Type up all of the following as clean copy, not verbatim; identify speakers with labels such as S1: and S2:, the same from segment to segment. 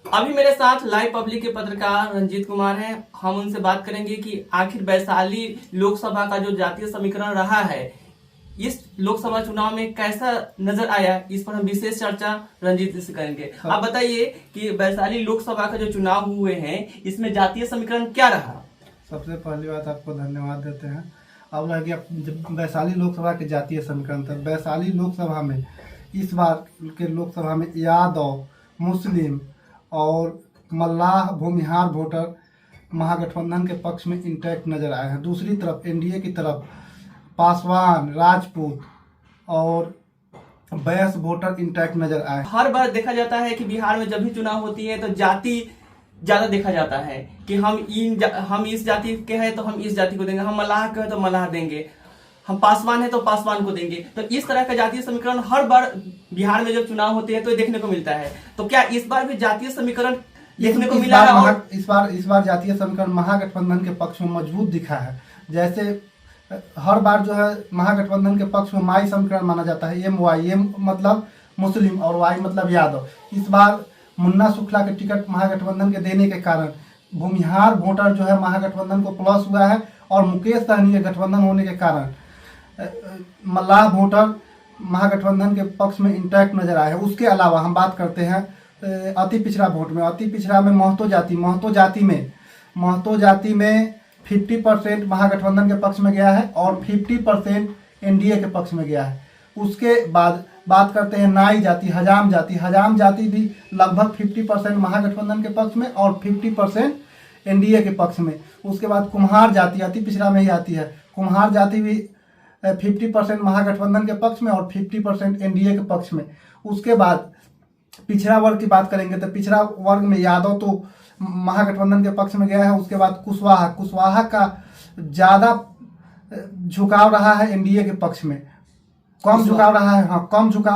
S1: अभी मेरे साथ लाइव पब्लिक के पत्रकार रंजीत कुमार हैं। हम उनसे बात करेंगे कि आखिर वैशाली लोकसभा का जो जातीय समीकरण रहा है इस लोकसभा चुनाव में कैसा नजर आया, इस पर हम विशेष चर्चा रंजीत जी से करेंगे। आप बताइए कि वैशाली लोकसभा का जो चुनाव हुए हैं इसमें जातीय समीकरण क्या रहा।
S2: सबसे पहली बात आपको धन्यवाद देते हैं। अब रह गया जब वैशाली लोकसभा के जातीय समीकरण था, वैशाली लोकसभा में इस बार के लोकसभा में यादव, मुस्लिम और मल्लाह भूमिहार वोटर महागठबंधन के पक्ष में इंटैक्ट नजर आए हैं। दूसरी तरफ एनडीए की तरफ पासवान, राजपूत और बैस वोटर इंटैक्ट नजर आए।
S1: हर बार देखा जाता है कि बिहार में जब भी चुनाव होती है तो जाति ज्यादा देखा जाता है कि हम इस जाति के हैं तो हम इस जाति को देंगे, हम मल्लाह के हैं तो मल्लाह देंगे, हम पासवान है तो पासवान को देंगे। तो इस तरह का जातीय समीकरण हर बार बिहार में जब चुनाव होते हैं तो देखने को मिलता है। तो क्या इस बार भी जातीय समीकरण देखने को मिला है? और
S2: इस बार जातीय समीकरण महागठबंधन के पक्ष में मजबूत दिखा है। जैसे हर बार जो है महागठबंधन के पक्ष में माई समीकरण माना जाता है, एम मतलब मुस्लिम और वाई मतलब यादव। इस बार मुन्ना शुक्ला के टिकट महागठबंधन के देने के कारण भूमिहार वोटर जो है महागठबंधन को प्लस हुआ है और मुकेश सहनी के गठबंधन होने के कारण मल्लाह वोटर महागठबंधन के पक्ष में इंटैक्ट नजर आए हैं। उसके अलावा हम बात करते हैं अति पिछड़ा वोट में। अति पिछड़ा में महतो जाति में 50% महागठबंधन के पक्ष में गया है और 50% एनडीए के पक्ष में गया है। उसके बाद बात करते हैं नाई जाति, हजाम जाति भी लगभग 50% महागठबंधन के पक्ष में और 50% एनडीए के पक्ष में। उसके बाद कुम्हार जाति अति पिछड़ा में ही आती है। कुम्हार जाति भी 50% महागठबंधन के पक्ष में और 50% एनडीए के पक्ष में। उसके बाद पिछड़ा वर्ग की बात करेंगे तो पिछड़ा वर्ग में यादव तो महागठबंधन के पक्ष में गया है। उसके बाद कुशवाहा का ज़्यादा झुकाव रहा है एनडीए के पक्ष में, कम झुकाव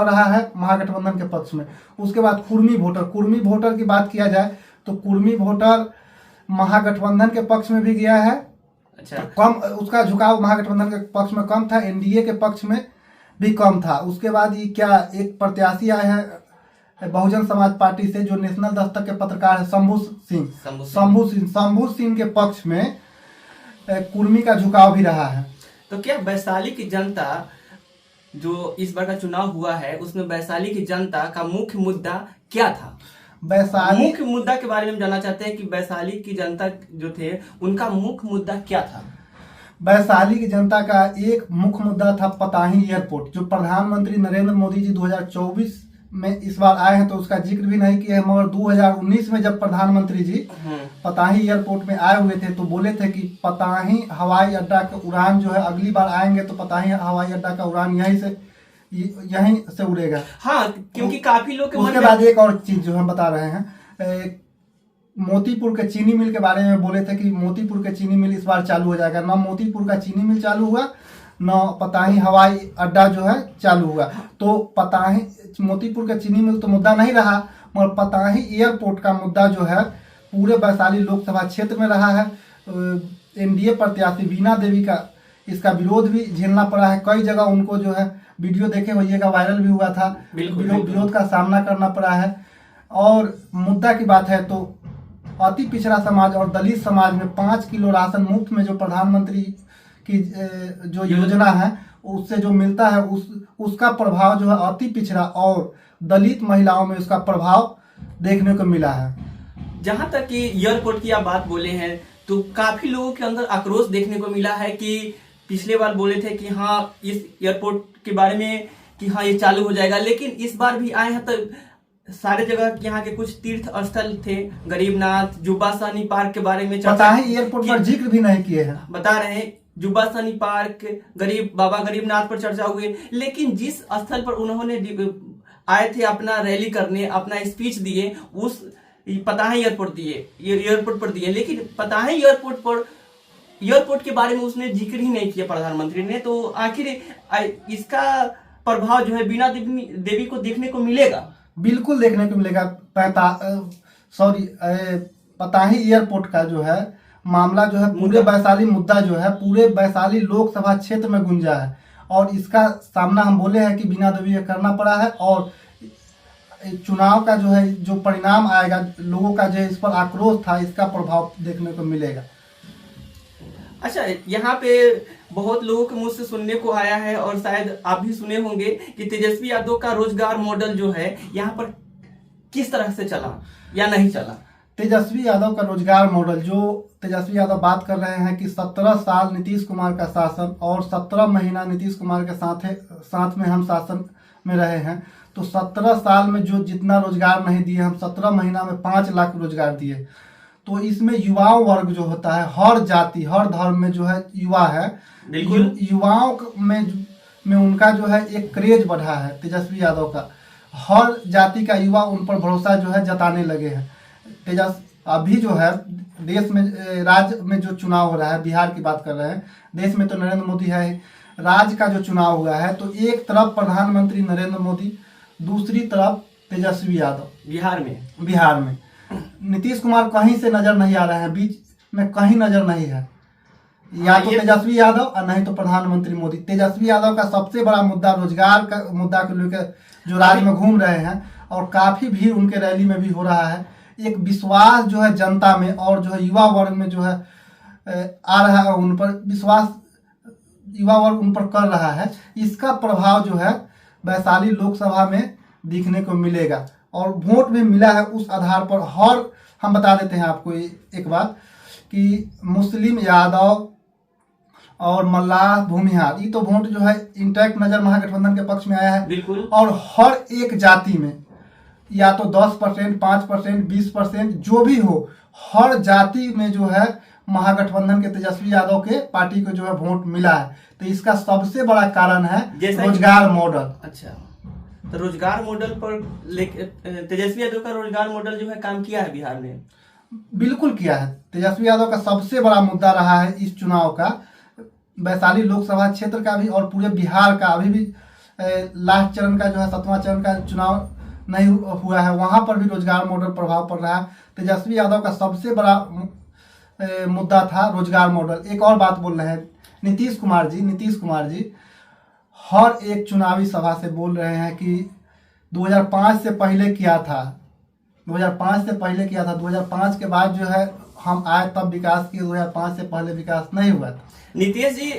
S2: रहा है महागठबंधन के पक्ष में। उसके बाद कुर्मी वोटर की बात किया जाए तो कुर्मी वोटर महागठबंधन के पक्ष में भी गया है।
S1: अच्छा,
S2: तो कम उसका झुकाव महागठबंधन के पक्ष में कम था, एनडीए के पक्ष में भी कम था। उसके बाद ये क्या एक प्रत्याशी आए हैं बहुजन समाज पार्टी से जो नेशनल दस्तक के पत्रकार है शंभू सिंह के पक्ष में कुर्मी का झुकाव भी रहा है।
S1: तो क्या वैशाली की जनता जो इस बार का चुनाव हुआ है उसमें वैशाली की जनता का मुख्य मुद्दा क्या था?
S2: वैशाली
S1: मुख्य मुद्दा के बारे में जानना चाहते हैं कि वैशाली की जनता जो थे उनका मुख्य मुद्दा क्या था?
S2: वैशाली की जनता का एक मुख्य मुद्दा था पताही एयरपोर्ट, जो प्रधानमंत्री नरेंद्र मोदी जी 2024 में इस बार आए हैं तो उसका जिक्र भी नहीं किया है। मगर 2019 में जब प्रधानमंत्री जी पताही एयरपोर्ट में आए हुए थे तो बोले थे कि पताही हवाई अड्डा का उड़ान जो है अगली बार आएंगे तो पताही हवाई अड्डा का उड़ान यहीं से उड़ेगा।
S1: हाँ, क्योंकि काफी लोग
S2: उसके बाद एक और चीज जो हम बता रहे हैं, मोतीपुर के चीनी मिल के बारे में बोले थे कि मोतीपुर के चीनी मिल इस बार चालू हो जाएगा। ना मोतीपुर का चीनी मिल चालू हुआ, न पताही हवाई अड्डा जो है चालू हुआ। तो पताही मोतीपुर का चीनी मिल तो मुद्दा नहीं रहा, मगर पताही एयरपोर्ट का मुद्दा जो है पूरे वैशाली लोकसभा क्षेत्र में रहा है। एनडीए प्रत्याशी वीणा देवी का इसका विरोध भी झेलना पड़ा है। कई जगह उनको जो है वीडियो देखे होइएगा, वायरल भी हुआ था, विरोध का सामना करना पड़ा है। और मुद्दा की बात है तो अति पिछड़ा समाज और दलित समाज में 5 किलो राशन मुफ्त में जो प्रधानमंत्री की जो योजना है उससे जो मिलता है उसका प्रभाव जो है अति पिछड़ा और दलित महिलाओं में उसका प्रभाव देखने को मिला है।
S1: जहां तक कि एयरपोर्ट की आप बात बोले हैं तो काफी लोगों के अंदर आक्रोश देखने को मिला है कि पिछले बार बोले थे कि हाँ इस एयरपोर्ट के बारे में कि हाँ ये चालू हो जाएगा, लेकिन इस बार भी आए हैं तो सारे जगह यहाँ के कुछ तीर्थ स्थल थे, गरीबनाथ, जुब्बा साहनी पार्क के बारे में
S2: पताही एयरपोर्ट पर जिक्र भी नहीं किए हैं।
S1: बता रहे हैं जुब्बा साहनी पार्क, बाबा गरीबनाथ पर चर्चा हुई, लेकिन जिस स्थल पर उन्होंने आए थे अपना रैली करने, अपना स्पीच दिए उस पताही एयरपोर्ट पर दिए, लेकिन पताही एयरपोर्ट के बारे में उसने जिक्र ही नहीं किया प्रधानमंत्री ने। तो आखिर इसका प्रभाव जो है वीणा देवी को देखने को मिलेगा?
S2: बिल्कुल देखने को मिलेगा। पताही एयरपोर्ट का जो है मामला जो है पूरे वैशाली मुद्दा जो है पूरे वैशाली लोकसभा क्षेत्र में गुंजा है और इसका सामना हम बोले हैं कि वीणा देवी करना पड़ा है। और चुनाव का जो है जो परिणाम आएगा, लोगों का जो है इस पर आक्रोश था, इसका प्रभाव देखने को मिलेगा।
S1: अच्छा, यहाँ पे बहुत लोगों के मुंह से सुनने को आया है और शायद आप भी सुने होंगे कि तेजस्वी यादव का रोजगार मॉडल जो है यहाँ पर किस तरह से चला या नहीं चला।
S2: तेजस्वी यादव का रोजगार मॉडल, जो तेजस्वी यादव बात कर रहे हैं कि 17 साल नीतीश कुमार का शासन और 17 महीना नीतीश कुमार के साथ में हम शासन में रहे हैं, तो 17 साल में जो जितना रोजगार नहीं दिए, हम 17 महीना में 5 लाख रोजगार दिए। तो इसमें युवा वर्ग जो होता है, हर जाति हर धर्म में जो है युवा है,
S1: बिल्कुल
S2: युवाओं में उनका जो है एक क्रेज बढ़ा है तेजस्वी यादव का। हर जाति का युवा उन पर भरोसा जो है जताने लगे हैं। अभी जो है देश में, राज्य में जो चुनाव हो रहा है, बिहार की बात कर रहे हैं, देश में तो नरेंद्र मोदी है, राज्य का जो चुनाव हुआ है तो एक तरफ प्रधानमंत्री नरेंद्र मोदी, दूसरी तरफ तेजस्वी यादव। बिहार में नीतीश कुमार कहीं से नजर नहीं आ रहे हैं, बीच में कहीं नजर नहीं है, या तो तेजस्वी यादव और नहीं तो प्रधानमंत्री मोदी। तेजस्वी यादव का सबसे बड़ा मुद्दा रोजगार का मुद्दा को लेकर जो राज्य में घूम रहे हैं, और काफी भीड़ उनके रैली में भी हो रहा है। एक विश्वास जो है जनता में और जो है युवा वर्ग में जो है आ रहा है, उन पर विश्वास युवा वर्ग उन पर कर रहा है। इसका प्रभाव जो है वैशाली लोकसभा में दिखने को मिलेगा, और वोट भी मिला है उस आधार पर। हर हम बता देते हैं आपको एक बात कि मुस्लिम, यादव और मल्लाह, भूमिहार, ये तो वोट जो है इंटैक्ट नजर महागठबंधन के पक्ष में आया है।
S1: बिल्कुल।
S2: और हर एक जाति में या तो 10%, 5%, 20% जो भी हो, हर जाति में जो है महागठबंधन के तेजस्वी यादव के पार्टी को जो है वोट मिला है। तो इसका सबसे बड़ा कारण है रोजगार मॉडल।
S1: अच्छा, तो रोजगार मॉडल पर तेजस्वी यादव का रोजगार मॉडल जो है काम किया है बिहार में?
S2: बिल्कुल किया है। तेजस्वी यादव का सबसे बड़ा मुद्दा रहा है इस चुनाव का, वैशाली लोकसभा क्षेत्र का भी और पूरे बिहार का। अभी भी लास्ट चरण का जो है 7वां चरण का चुनाव नहीं हुआ है, वहां पर भी रोजगार मॉडल प्रभाव पड़ रहा है। तेजस्वी यादव का सबसे बड़ा मुद्दा था रोजगार मॉडल। एक और बात बोल रहे हैं नीतीश कुमार जी हर एक चुनावी सभा से बोल रहे हैं कि 2005 से पहले किया था, 2005 के बाद जो है हम आए तब विकास किए, 2005 से पहले विकास नहीं हुआ था।
S1: नीतीश जी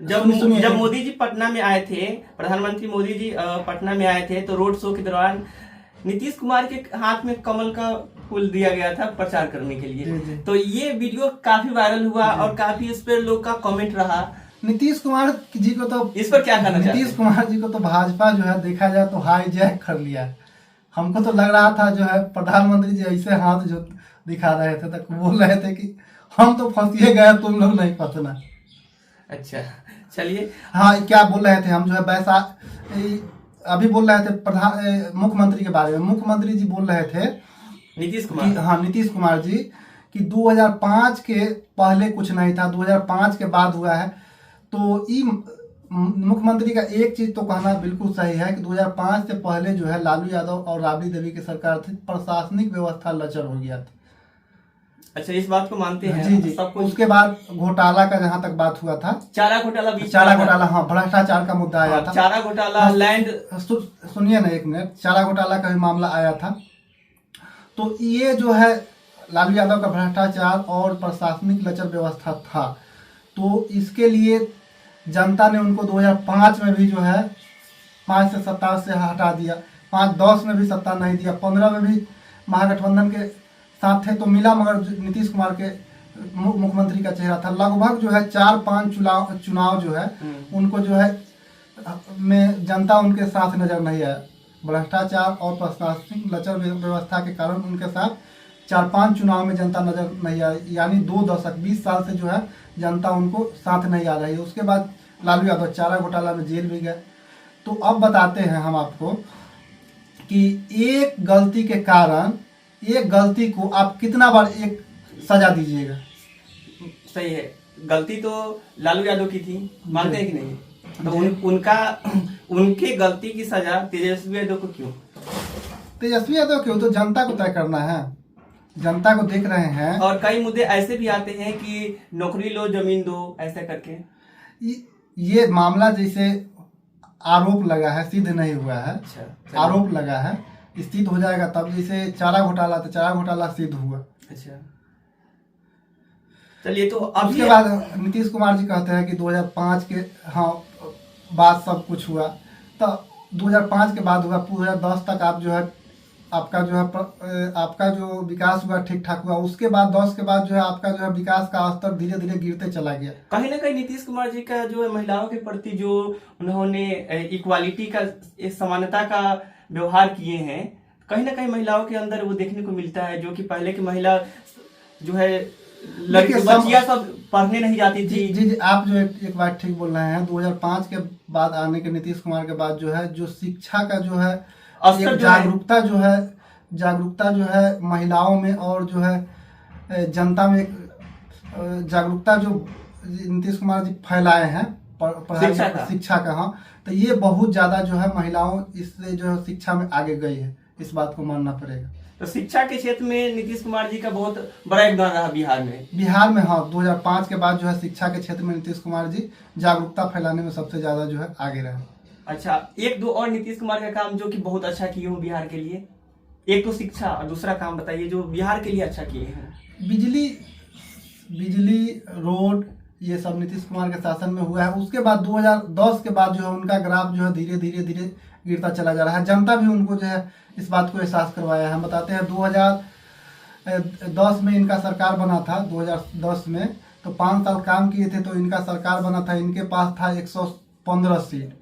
S1: जब मोदी जी पटना में आए थे, प्रधानमंत्री मोदी जी पटना में आए थे, तो रोड शो के दौरान नीतीश कुमार के हाथ में कमल का फूल दिया गया था प्रचार करने के लिए। तो ये वीडियो काफी वायरल हुआ और काफी इस पर लोग का कमेंट रहा।
S2: नीतीश कुमार जी को तो
S1: इस पर क्या कहना चाहते हैं?
S2: नीतीश कुमार जी को तो भाजपा जो है देखा जाए तो हाईजैक कर लिया। हमको तो लग रहा था जो है प्रधानमंत्री जी ऐसे हाथ जो दिखा रहे थे, तक बोल रहे थे कि हम तो फंसिए गए, तुम लोग नहीं फंसना।
S1: अच्छा, चलिए।
S2: हाँ, क्या बोल रहे थे हम जो है अभी बोल रहे थे मुख्यमंत्री के बारे में। मुख्यमंत्री जी बोल रहे थे
S1: नीतीश कुमार,
S2: हाँ नीतीश कुमार जी, कि 2005 के पहले कुछ नहीं था, 2005 के बाद हुआ है। तो मुख्यमंत्री का एक चीज तो कहना बिल्कुल सही है कि 2005 से पहले जो है लालू यादव और राबड़ी देवी की सरकार थी, प्रशासनिक व्यवस्था लचर हो गया था।
S1: अच्छा, इस बात को मानते हैं?
S2: जी। सब कुछ। उसके बाद घोटाला का जहाँ तक बात हुआ था,
S1: चारा घोटाला,
S2: हाँ, भ्रष्टाचार का मुद्दा आया था।
S1: चारा घोटाला, लैंड,
S2: सुनिए ना एक मिनट, चारा घोटाला का भी मामला आया था। तो ये जो है लालू यादव का भ्रष्टाचार और प्रशासनिक लचर व्यवस्था था, तो इसके लिए जनता ने उनको 2005 में भी जो है 5 से सत्ता से हटा दिया, 5-10 में भी सत्ता नहीं दिया, 15 में भी महागठबंधन के साथ थे तो मिला, मगर नीतीश कुमार के मुख्यमंत्री का चेहरा था। लगभग जो है 4-5 चुनाव जो है उनको जो है में जनता उनके साथ नजर नहीं आया। भ्रष्टाचार और प्रशासनिक लचर व्यवस्था के कारण उनके साथ 4-5 चुनाव में जनता नजर नहीं आई, यानी 2 दशक 20 साल से जो है जनता उनको साथ नहीं आ रही है। उसके बाद लालू यादव चारा घोटाला में जेल भी गए। तो अब बताते हैं हम आपको कि एक गलती के कारण, एक गलती को आप कितना बार एक सजा दीजिएगा?
S1: सही है, गलती तो लालू यादव की थी, मानते हैं कि नहीं? तो उनके गलती की सजा तेजस्वी यादव को क्यों?
S2: तेजस्वी यादव क्यों, तो जनता को तय करना है, जनता को देख रहे हैं।
S1: और कई मुद्दे ऐसे भी आते हैं कि नौकरी लो, जमीन दो, ऐसा करके।
S2: ये मामला जैसे आरोप लगा है, सिद्ध नहीं हुआ है।
S1: अच्छा,
S2: आरोप लगा है, स्थित हो जाएगा, तब जैसे चारा घोटाला, तो चारा घोटाला सिद्ध हुआ।
S1: अच्छा, चलिए तो अब
S2: उसके बाद नीतीश कुमार जी कहते हैं कि 2005 के हाँ बाद सब कुछ हुआ, तो 2005 के बाद हुआ, 2010 तक आप जो है आपका जो है आपका जो विकास हुआ ठीक ठाक हुआ। उसके बाद 10 के बाद जो है आपका जो है विकास का स्तर धीरे धीरे गिरते चला गया।
S1: कहीं ना कहीं नीतीश कुमार जी का जो है महिलाओं के प्रति जो उन्होंने इक्वालिटी का, एक समानता का व्यवहार किए हैं, कहीं ना कहीं महिलाओं के अंदर वो देखने को मिलता है, जो कि पहले की महिला जो है लड़की बच्चियां सब पढ़ने नहीं जाती थी।
S2: जी, आप जो एक बात ठीक बोल रहे हैं। 2005 के बाद आने के नीतीश कुमार के बाद जो है जो शिक्षा का जो है जागरूकता जो है महिलाओं में और जो है जनता में एक जागरूकता जो नीतीश कुमार जी फैलाए हैं शिक्षा का, हाँ, तो ये बहुत ज्यादा जो है महिलाओं इससे जो है शिक्षा में आगे गई है, इस बात को मानना पड़ेगा।
S1: तो शिक्षा के क्षेत्र में नीतीश कुमार जी का बहुत बड़ा योगदान रहा बिहार में।
S2: हाँ, 2005 के बाद जो है शिक्षा के क्षेत्र में नीतीश कुमार जी जागरूकता फैलाने में सबसे ज्यादा जो है आगे रहे।
S1: अच्छा, एक दो और नीतीश कुमार का काम जो कि बहुत अच्छा किए हो बिहार के लिए, एक तो शिक्षा और दूसरा काम बताइए जो बिहार के लिए अच्छा किए हैं।
S2: बिजली रोड ये सब नीतीश कुमार के शासन में हुआ है। उसके बाद 2010 के बाद जो है उनका ग्राफ जो है धीरे धीरे गिरता चला जा रहा है। जनता भी उनको जो है इस बात को एहसास करवाया है। हम बताते हैं 2010 में इनका सरकार बना था। 2010 में तो 5 साल काम किए थे, तो इनका सरकार बना था, इनके पास था 115 सीट।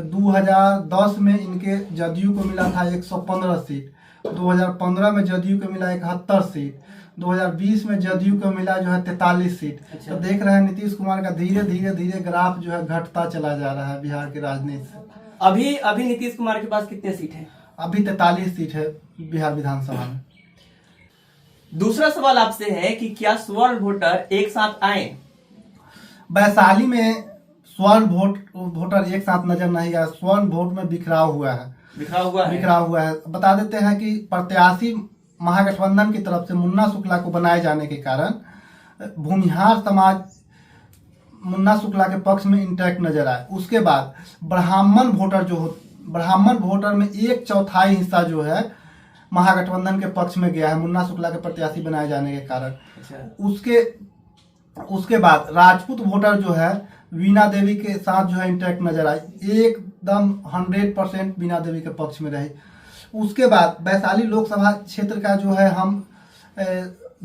S2: 2010 में इनके जदयू को मिला था 115 सीट। 2015 में जदयू को मिला 71 सीट। 2020 में जदयू को मिला जो है 43 सीट।
S1: अच्छा।
S2: तो देख रहे हैं नीतीश कुमार का धीरे धीरे ग्राफ जो है घटता चला जा रहा है बिहार की राजनीति से।
S1: अभी नीतीश कुमार के पास कितने सीट हैं?
S2: अभी 43 सीट है बिहार विधानसभा में।
S1: दूसरा सवाल आपसे है कि क्या स्वर्ण वोटर एक साथ आए?
S2: वैशाली में स्वर्ण वोटर एक साथ नजर नहीं आया। स्वर्ण वोट में बिखराव हुआ है। बता देते हैं कि प्रत्याशी महागठबंधन की तरफ से मुन्ना शुक्ला को बनाए जाने के कारण भूमिहार समाज मुन्ना शुक्ला के पक्ष में इंटैक्ट नजर आए। उसके बाद ब्राह्मण वोटर में 1/4 हिस्सा जो है महागठबंधन के पक्ष में गया है मुन्ना शुक्ला के प्रत्याशी बनाए जाने के कारण।
S1: अच्छा।
S2: उसके बाद राजपूत वोटर जो है वीणा देवी के साथ जो है इंटैक्ट नजर आई, एकदम 100% वीणा देवी के पक्ष में रही। उसके बाद वैशाली लोकसभा क्षेत्र का जो है हम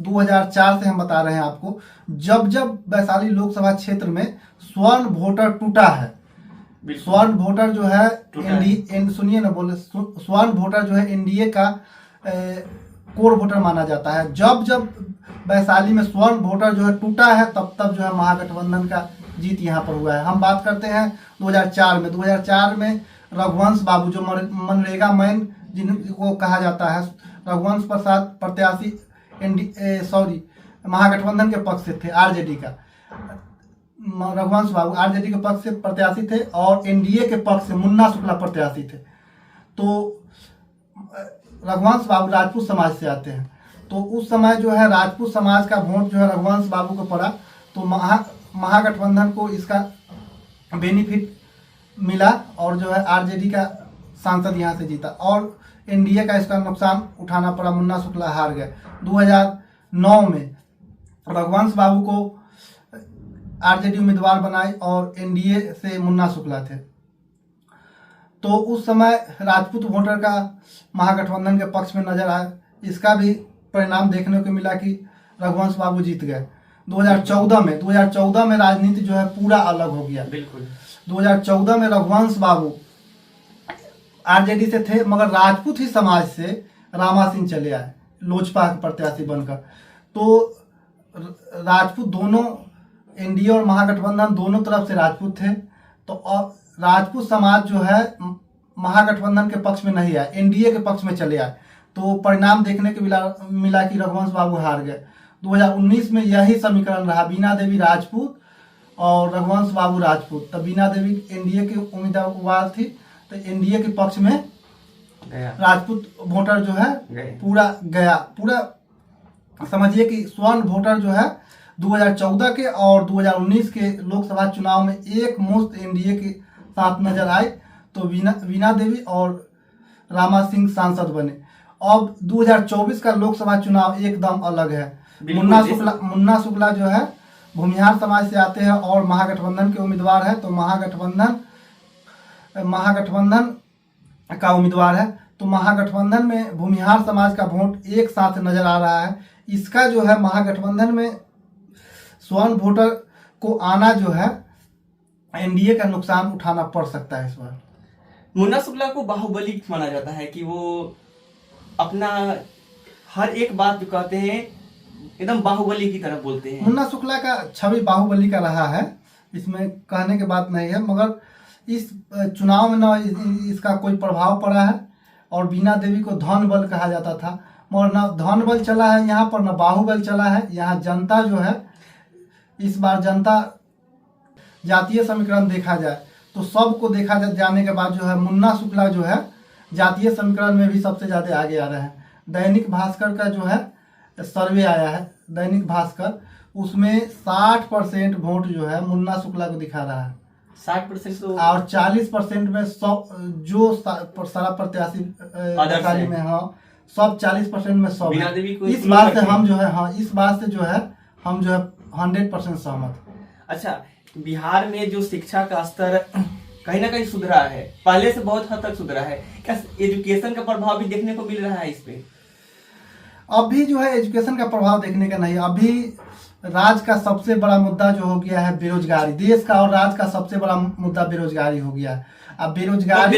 S2: 2004 से हम बता रहे हैं आपको, जब वैशाली लोकसभा क्षेत्र में स्वर्ण वोटर टूटा है, स्वर्ण वोटर जो है सुनिए ना बोले, स्वर्ण वोटर जो है एनडीए का कोर वोटर माना जाता है। जब वैशाली में स्वर्ण वोटर जो है टूटा है, तब जो है महागठबंधन का जीत यहाँ पर हुआ है। हम बात करते हैं 2004 में रघुवंश बाबू जो मनरेगा मैन जिनको कहा जाता है, रघुवंश प्रसाद प्रत्याशी महागठबंधन के पक्ष से थे, आरजेडी का। रघुवंश बाबू आरजेडी के पक्ष से प्रत्याशी थे और एनडीए के पक्ष से मुन्ना शुक्ला प्रत्याशी थे। तो रघुवंश बाबू राजपूत समाज से आते हैं, तो उस समय जो है राजपूत समाज का वोट जो है रघुवंश बाबू को पड़ा, तो महागठबंधन को इसका बेनिफिट मिला और जो है आरजेडी का सांसद यहाँ से जीता और एनडीए का इसका नुकसान उठाना पड़ा, मुन्ना शुक्ला हार गए। 2009 में रघुवंश बाबू को आरजेडी उम्मीदवार बनाई और एनडीए से मुन्ना शुक्ला थे। तो उस समय राजपूत वोटर का महागठबंधन के पक्ष में नजर आया। इसका भी परिणाम देखने को मिला कि रघुवंश बाबू जीत गए। 2014 में राजनीति जो है पूरा अलग हो गया।
S1: बिल्कुल
S2: 2014 में रघुवंश बाबू आरजेडी से थे, मगर राजपूत ही समाज से रामा सिंह चले आए लोजपा के प्रत्याशी बनकर। तो राजपूत दोनों एनडीए और महागठबंधन दोनों तरफ से राजपूत थे, तो राजपूत समाज जो है महागठबंधन के पक्ष में नहीं आया, एनडीए के पक्ष में चले आए। तो परिणाम देखने को मिला कि रघुवंश बाबू हार गए। 2019 में यही समीकरण रहा, बीना देवी राजपूत और रघुवंश बाबू राजपूत। तब बीना देवी एनडीए के उम्मीदवार थी, तो एनडीए के पक्ष में राजपूत वोटर जो है पूरा समझिए कि स्वर्ण वोटर जो है 2014 के और 2019 के लोकसभा चुनाव में एक मुश्त एनडीए के साथ नजर आए। तो वीणा देवी और रामा सिंह सांसद बने। अब 2024 का लोकसभा चुनाव एकदम अलग है। मुन्ना शुक्ला जो है भूमिहार समाज से आते हैं और महागठबंधन के उम्मीदवार है, तो महागठबंधन का उम्मीदवार है, तो महागठबंधन में भूमिहार समाज का वोट एक साथ नजर आ रहा है। इसका जो है महागठबंधन में स्वर्ण वोटर को आना जो है एनडीए का नुकसान उठाना पड़ सकता है इस बार।
S1: मुन्ना शुक्ला को बाहुबली माना जाता है कि वो अपना हर एक बात जो कहते हैं एकदम बाहुबली की तरह बोलते हैं।
S2: मुन्ना शुक्ला का छवि बाहुबली का रहा है, इसमें कहने की बात नहीं है, मगर इस चुनाव में न इसका कोई प्रभाव पड़ा है। और बीना देवी को धन बल कहा जाता था, मगर न धन बल चला है यहाँ पर, न बाहुबल चला है। यहाँ जनता जो है इस बार जनता जातीय समीकरण देखा जाए तो सबको देखा जाने के बाद जो है मुन्ना शुक्ला जो है जातीय समीकरण में भी सबसे ज़्यादा आगे आ रहे हैं। दैनिक भास्कर का जो है सर्वे आया है, दैनिक भास्कर, उसमें 60% वोट जो है मुन्ना शुक्ला को दिखा रहा है।
S1: 60% तो
S2: और 40% में सब जो सारा प्रत्याशी अकाली में हाँ सब 40% में सब
S1: बीना देवी को
S2: इस बात से हम जो है हाँ इस बात से जो है हम जो है 100% सहमत।
S1: अच्छा, बिहार में जो शिक्षा का स्तर कहीं ना कहीं सुधरा है, पहले से बहुत हद तक सुधरा है, क्या एजुकेशन का प्रभाव भी देखने को मिल रहा है इस पे?
S2: अभी जो है एजुकेशन का प्रभाव देखने का नहीं, अभी राज्य का सबसे बड़ा मुद्दा जो हो गया है बेरोजगारी। देश का और राज्य का सबसे बड़ा मुद्दा बेरोजगारी हो गया है। अब
S1: बेरोजगार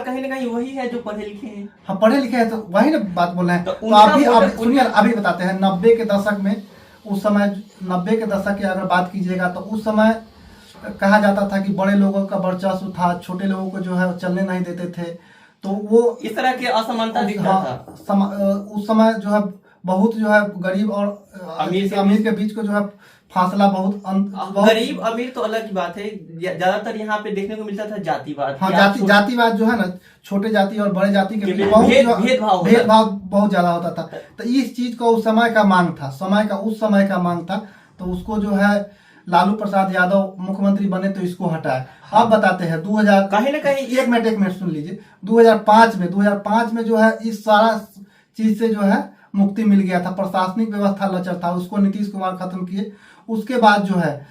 S1: कहीं ना कहीं वही है जो पढ़े लिखे हैं।
S2: हाँ पढ़े लिखे हैं, तो वही ना बात बोल रहे हैं। तो अभी सुनिए, अभी बताते हैं 90 के दशक में, उस समय 90 के दशक की अगर बात कीजिएगा तो उस समय कहा जाता था कि बड़े लोगों का वर्चस्व था, छोटे लोगों को जो है चलने नहीं देते थे, तो वो
S1: इस तरह की असमानता दिखता था।
S2: उस समय जो है बहुत जो है गरीब और अमीर के बीच को जो है फासला बहुत
S1: गरीब अमीर तो अलग की बात है, ज्यादातर यहाँ पे देखने को मिलता था जातिवाद।
S2: हाँ जातिवाद जो है ना, छोटे जाति और बड़े जाति के बीच भेदभाव बहुत ज्यादा होता था। तो इस चीज को उस समय का मांग था, उस समय का मांग था, तो उसको जो है लालू प्रसाद यादव मुख्यमंत्री बने तो इसको हटाए। अब बताते हैं 2000
S1: कहीं ना कहीं
S2: एक मिनट सुन लीजिए। 2005 में जो है इस सारा चीज से जो है मुक्ति मिल गया था, प्रशासनिक व्यवस्था लचर था, उसको नीतीश कुमार खत्म किए। उसके बाद जो है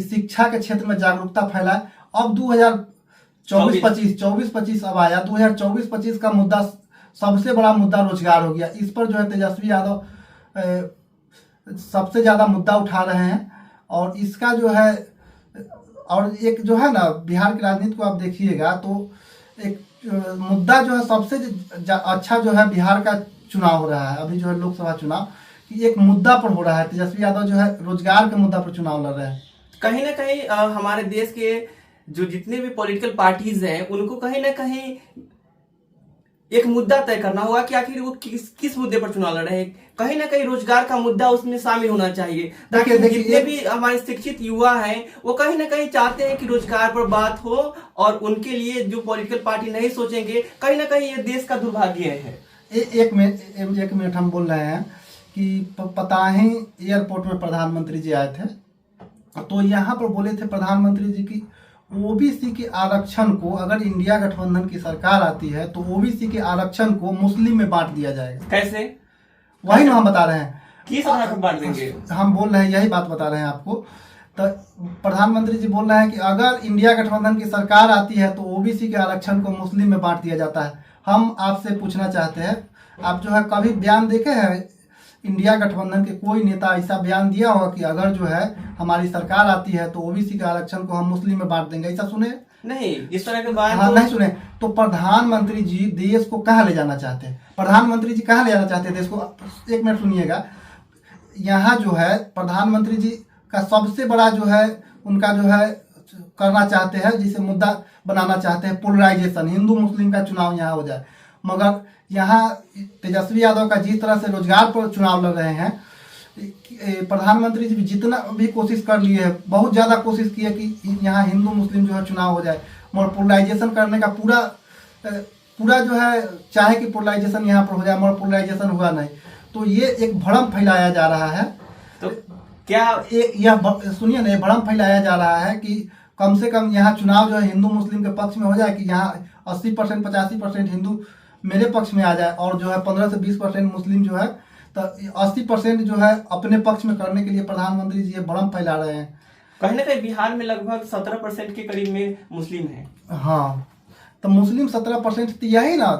S2: शिक्षा के क्षेत्र में जागरूकता फैलाए। अब 2024-25 अब आया, 2024-25 का मुद्दा सबसे बड़ा मुद्दा रोजगार हो गया। इस पर जो है तेजस्वी यादव सबसे ज्यादा मुद्दा उठा रहे हैं। और इसका जो है और एक जो है ना बिहार की राजनीति को आप देखिएगा तो एक मुद्दा जो है सबसे अच्छा जो है बिहार का चुनाव हो रहा है अभी जो है लोकसभा चुनाव, कि एक मुद्दा पर हो रहा है। तेजस्वी यादव जो है रोजगार के मुद्दा पर चुनाव लड़ रहे हैं।
S1: कहीं ना कहीं हमारे देश के जो जितने भी पॉलिटिकल पार्टीज हैं उनको कहीं ना कहीं एक मुद्दा तय करना होगा कि आखिर वो किस मुद्दे पर चुनाव लड़ रहे हैं। कहीं ना कहीं रोजगार का मुद्दा उसमें शामिल होना चाहिए, ताकि जितने भी हमारे शिक्षित युवा हैं वो कहीं ना कहीं चाहते हैं कि रोजगार पर बात हो, और उनके लिए जो पॉलिटिकल पार्टी नहीं सोचेंगे, कहीं ना कहीं ये देश का दुर्भाग्य है।
S2: एक मिनट हम बोल रहे हैं कि पताही एयरपोर्ट में प्रधानमंत्री जी आए थे, तो यहाँ पर बोले थे प्रधानमंत्री जी की ओबीसी के आरक्षण को, अगर इंडिया गठबंधन की सरकार आती है तो ओबीसी के आरक्षण को मुस्लिम में बांट दिया जाएगा।
S1: कैसे?
S2: वही ना हम बता रहे हैं,
S1: किस आधार पर बांट देंगे?
S2: हम बोल रहे हैं, यही बात बता रहे हैं आपको। तो प्रधानमंत्री जी बोल रहे हैं कि अगर इंडिया गठबंधन की सरकार आती है तो ओबीसी के आरक्षण को मुस्लिम में बांट दिया जाता है। हम आपसे पूछना चाहते हैं, आप जो है कभी बयान देखे हैं इंडिया गठबंधन के कोई नेता ऐसा बयान दिया होगा कि अगर जो है हमारी सरकार आती है तो ओबीसी के आरक्षण को हम मुस्लिम में बांट देंगे? ऐसा सुने
S1: नहीं, इस तरह के बात
S2: हाँ नहीं सुने। तो प्रधानमंत्री जी देश को कहाँ ले जाना चाहते हैं? प्रधानमंत्री जी कहाँ ले जाना चाहते हैं देश को? एक मिनट सुनिएगा। यहाँ जो है प्रधानमंत्री जी का सबसे बड़ा जो है उनका जो है करना चाहते हैं, जिसे मुद्दा बनाना चाहते हैं पोलराइजेशन, हिंदू मुस्लिम का चुनाव यहाँ हो जाए। मगर यहाँ तेजस्वी यादव का जिस तरह से रोजगार पर चुनाव लड़ रहे हैं, प्रधानमंत्री जी जितना भी कोशिश कर लिए है, बहुत ज़्यादा कोशिश की है कि यहाँ हिंदू मुस्लिम जो है चुनाव हो जाए, मगर पोलराइजेशन करने का पूरा जो है चाहे कि पोलराइजेशन यहाँ पर हो जाए, मगर पोलराइजेशन हुआ नहीं। तो ये एक भ्रम फैलाया जा रहा है।
S1: तो क्या
S2: यह सुनिए ना, भ्रम फैलाया जा रहा है कि कम से कम यहाँ चुनाव जो है हिंदू मुस्लिम के पक्ष में हो जाए, कि यहाँ 80% 85% हिंदू मेरे पक्ष में आ जाए और जो है 15 से 20% मुस्लिम जो है, तो 80% जो है अपने पक्ष में करने के लिए प्रधानमंत्री जी ये भ्रम फैला रहे हैं।
S1: कहीं ना कहीं बिहार में लगभग 17% के करीब में मुस्लिम है।
S2: हाँ, तो मुस्लिम 17%, तो यही ना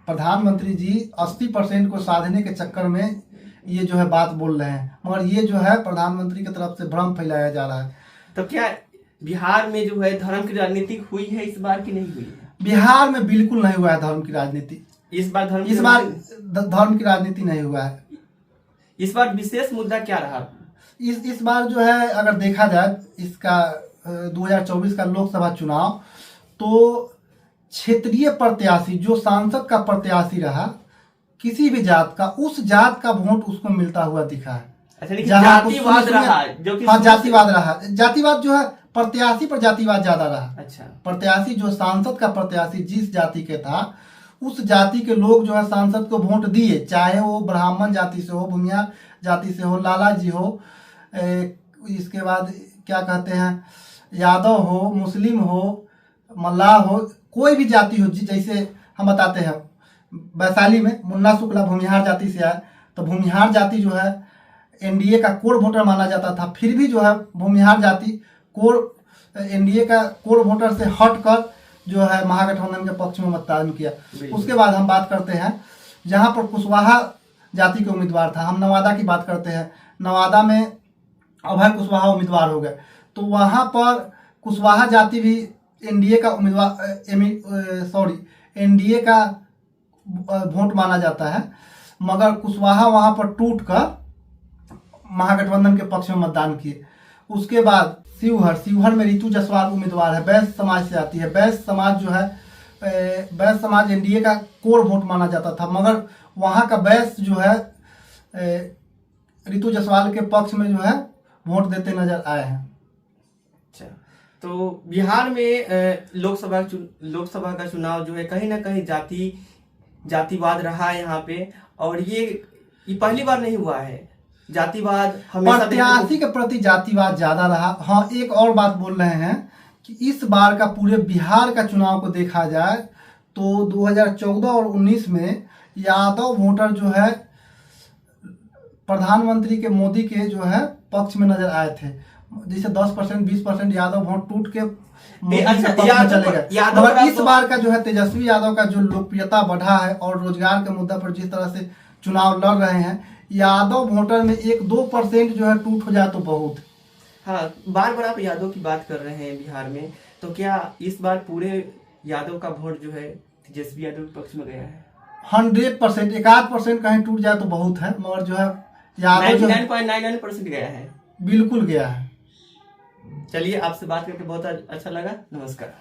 S2: प्रधानमंत्री जी 80% को साधने के चक्कर में ये जो है बात बोल रहे हैं, मगर ये जो है प्रधानमंत्री की तरफ से भ्रम फैलाया जा रहा है।
S1: तो क्या बिहार में जो है धर्म की राजनीति हुई है इस बार की नहीं हुई है?
S2: बिहार में बिल्कुल नहीं हुआ है धर्म की राजनीति।
S1: इस बार धर्म
S2: धर्म की राजनीति नहीं हुआ है।
S1: इस बार विशेष मुद्दा क्या रहा?
S2: इस बार जो है अगर देखा जाए इसका 2024 का लोकसभा चुनाव, तो क्षेत्रीय प्रत्याशी जो सांसद का प्रत्याशी रहा, किसी भी जात का, उस जात का वोट उसको मिलता हुआ दिखा है।
S1: अच्छा, जातिवाद रहा जो कि
S2: हाँ, जातिवाद रहा। जातिवाद जो है प्रत्याशी पर जातिवाद ज्यादा रहा।
S1: अच्छा,
S2: प्रत्याशी जो सांसद का प्रत्याशी जिस जाति के था, उस जाति के लोग जो है सांसद को वोट दिए, चाहे वो ब्राह्मण जाति से हो, भूमियार जाति से हो, लाला जी हो, इसके बाद क्या कहते हैं, यादव हो, मुस्लिम हो, मल्लाह हो, कोई भी जाति हो। जैसे हम बताते हैं वैशाली में मुन्ना शुक्ला भूमिहार जाति से आए, तो भूमिहार जाति जो है एनडीए का कोर वोटर माना जाता था, फिर भी जो है भूमिहार जाति एनडीए का कोर वोटर से हटकर जो है महागठबंधन के पक्ष में मतदान किया। उसके बाद हम बात करते हैं जहां पर कुशवाहा जाति के उम्मीदवार था, हम नवादा की बात करते हैं। नवादा में अभय कुशवाहा उम्मीदवार हो गए, तो वहां पर कुशवाहा जाति भी एनडीए का उम्मीदवार एनडीए का वोट माना जाता है, मगर कुशवाहा वहां पर टूट कर महागठबंधन के पक्ष में मतदान किए। उसके बाद शिवहर में रितु जायसवाल उम्मीदवार है, वैश्य समाज से आती है। वैश्य समाज जो है, वैश्य समाज एनडीए का कोर वोट माना जाता था, मगर वहां का वैश्य जो है रितु जायसवाल के पक्ष में जो है वोट देते नजर आए हैं।
S1: अच्छा, तो बिहार में लोकसभा का चुनाव जो है कहीं ना कहीं जातिवाद रहा है यहाँ पे, और ये पहली बार नहीं हुआ है। जातिवाद हमेशा
S2: प्रत्याशी के प्रति जातिवाद ज्यादा रहा। हाँ, एक और बात बोल रहे हैं कि इस बार का पूरे बिहार का चुनाव को देखा जाए तो 2014 और 19 में यादव वोटर जो है प्रधानमंत्री के मोदी के जो है पक्ष में नजर आए थे। जैसे 10% 20% यादव वोट टूट के मोदी के पक्ष में चले गए। मगर इस बार का जो है तेजस्वी यादव का जो लोकप्रियता बढ़ा है और रोजगार के मुद्दा पर जिस तरह से चुनाव लड़ रहे हैं, यादव वोटर में 1-2% जो है टूट हो जाए तो बहुत।
S1: हाँ, बार बार आप यादव की बात कर रहे हैं बिहार में, तो क्या इस बार पूरे यादव का वोट जो है तेजस्वी यादव के पक्ष में गया है?
S2: 100%, 1-8% कहीं टूट जाए तो बहुत है, मगर जो है यादव
S1: 99.99% गया है,
S2: बिल्कुल गया है।
S1: चलिए, आपसे बात करके बहुत अच्छा लगा। नमस्कार।